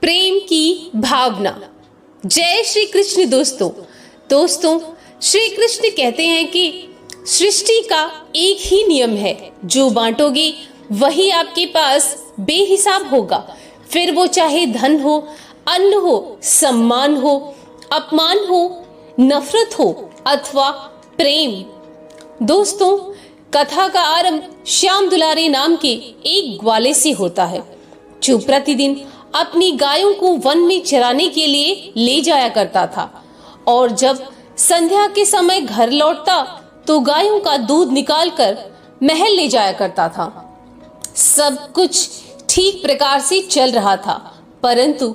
प्रेम की भावना। जय श्री कृष्ण दोस्तों श्री कृष्ण कहते हैं कि सृष्टि का एक ही नियम है, जो बांटोगे वही आपके पास बेहिसाब होगा। फिर वो चाहे धन हो, अन्न हो, सम्मान हो, अपमान हो, नफरत हो अथवा प्रेम। दोस्तों, कथा का आरंभ श्याम दुलारे नाम के एक ग्वाले से होता है, जो प्रतिदिन अपनी गायों को वन में चराने के लिए ले जाया करता था और जब संध्या के समय घर लौटता तो गायों का दूध निकालकर महल ले जाया करता था। सब कुछ ठीक प्रकार से चल रहा था, परंतु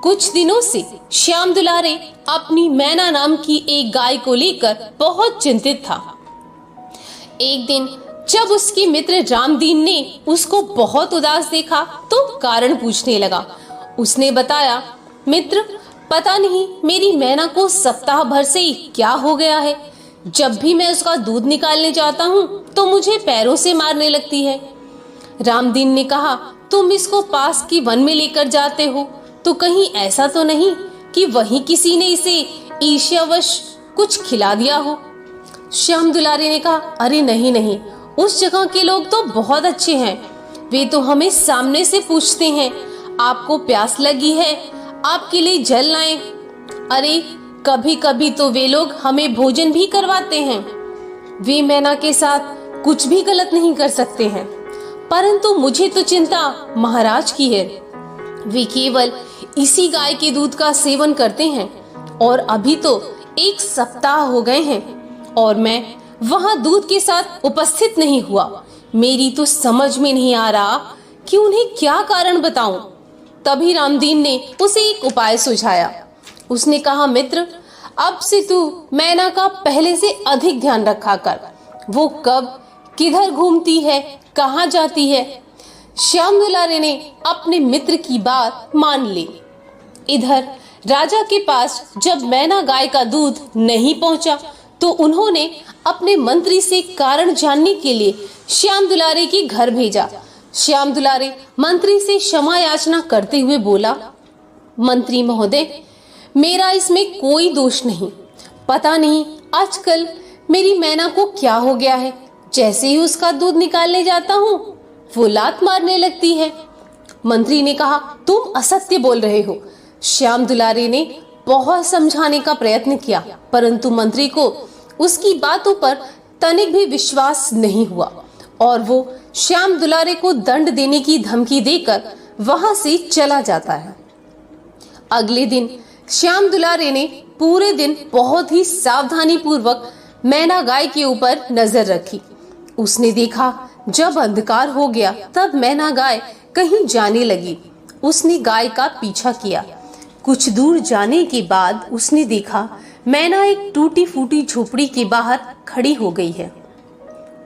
कुछ दिनों से श्याम दुलारे अपनी मैना नाम की एक गाय को लेकर बहुत चिंतित था। एक दिन जब उसके मित्र रामदीन ने उसको बहुत उदास देखा तो कारण पूछने लगा। उसने बताया, मित्र, पता नहीं मेरी मैना को सप्ताह भर से क्या हो गया है। जब भी मैं उसका दूध निकालने जाता हूँ तो मुझे पैरों से मारने लगती है। रामदीन ने कहा, तुम इसको पास की वन में लेकर जाते हो तो कहीं ऐसा तो नहीं कि वहीं किसी ने इसे ईर्ष्यावश कुछ खिला दिया हो। श्याम दुलारे ने कहा, अरे नहीं, उस जगह के लोग तो बहुत अच्छे हैं। वे तो हमें सामने से पूछते हैं, आपको प्यास लगी है, आपके लिए जल लाएं। अरे कभी कभी तो वे लोग हमें भोजन भी करवाते हैं। वे मैना के साथ कुछ भी गलत नहीं कर सकते हैं, परंतु मुझे तो चिंता महाराज की है। वे केवल इसी गाय के दूध का सेवन करते हैं और अभी तो 1 सप्ताह हो गए हैं और मैं वहां दूध के साथ उपस्थित नहीं हुआ। मेरी तो समझ में नहीं आ रहा कि उन्हें क्या कारण बताऊं। तभी रामदीन ने उसे एक उपाय सुझाया। उसने कहा, मित्र, अब से तू मैना का पहले से अधिक ध्यान रखा कर। वो कब किधर घूमती है, कहाँ जाती है। श्याम दुलारे ने अपने मित्र की बात मान ली। इधर राजा के पास जब मैना गाय का दूध नहीं पहुंचा तो उन्होंने अपने मंत्री से कारण जानने के लिए श्याम दुलारे के घर भेजा। श्याम दुलारे मंत्री से क्षमा याचना करते हुए बोला, मंत्री महोदय, मेरा इसमें कोई दोष नहीं। पता नहीं आजकल मेरी मैना को क्या हो गया है। जैसे ही उसका दूध निकालने जाता हूँ वो लात मारने लगती है। मंत्री ने कहा, तुम असत्य बोल रहे हो। श्याम दुलारे ने बहुत समझाने का प्रयत्न किया, परंतु मंत्री को उसकी बातों पर तनिक भी विश्वास नहीं हुआ और वो श्याम दुलारे को दंड देने की धमकी देकर वहां से चला जाता है। अगले दिन श्याम दुलारे ने पूरे दिन बहुत ही सावधानी पूर्वक मैना गाय के ऊपर नजर रखी। उसने देखा जब अंधकार हो गया तब मैना गाय कहीं जाने लगी। उसने गाय का पीछा किया। कुछ दूर जाने के बाद उसने देखा मैना एक टूटी फूटी झोपड़ी के बाहर खड़ी हो गई है।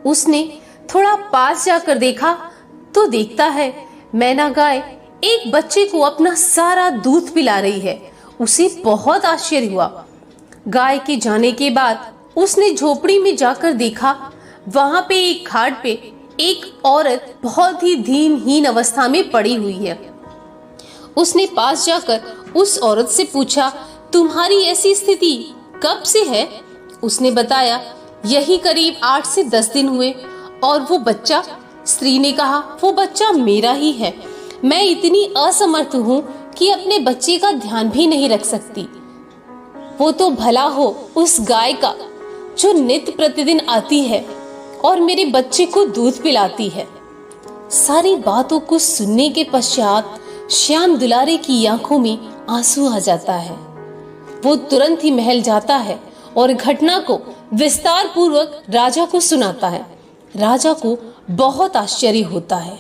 उसने थोड़ा पास जाकर देखा तो देखता है मैना गाय एक बच्चे को अपना सारा दूध पिला रही है। उसे बहुत आश्चर्य हुआ। गाय के जाने के बाद उसने झोपड़ी में जाकर देखा, वहां पे एक खाट पे एक औरत बहुत ही दीनहीन अवस्था में पड़ी हुई है। उसने पास जाकर उस औरत से पूछा, तुम्हारी ऐसी स्थिति कब से है? उसने बताया, यही करीब 8 से 10 दिन हुए। और वो बच्चा? स्त्री ने कहा, वो बच्चा मेरा ही है। मैं इतनी असमर्थ हूँ कि अपने बच्चे का ध्यान भी नहीं रख सकती। वो तो भला हो उस गाय का जो नित्य प्रतिदिन आती है और मेरे बच्चे को दूध पिलाती है। सारी बातों को सुनने के पश्चात श्याम दुलारे की आंखों में आंसू आ जाता है। वो तुरंत ही महल जाता है और घटना को विस्तार पूर्वक राजा को सुनाता है। राजा को बहुत आश्चर्य होता है।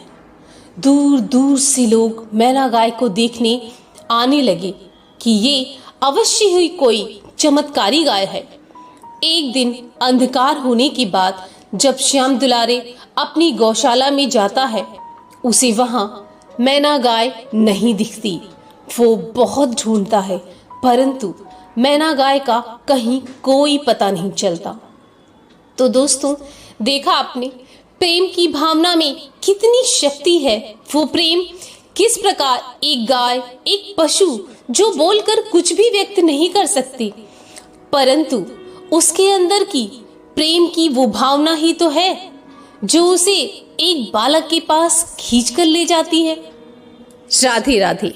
दूर दूर से लोग मैना गाय को देखने आने लगे कि ये अवश्य ही कोई चमत्कारी गाय है। एक दिन अंधकार होने के बाद जब श्याम दुलारे अपनी गौशाला में जाता है, उसे वहां मैना गाय नहीं दिखती। वो बहुत ढूंढता है, परंतु मैना गाय का कहीं कोई पता नहीं चलता। तो दोस्तों, देखा आपने प्रेम की भावना में कितनी शक्ति है। वो प्रेम किस प्रकार एक गाय, एक पशु जो बोलकर कुछ भी व्यक्त नहीं कर सकती, परंतु उसके अंदर की प्रेम की वो भावना ही तो है जो उसे एक बालक के पास खींच कर ले जाती है। राधे राधे।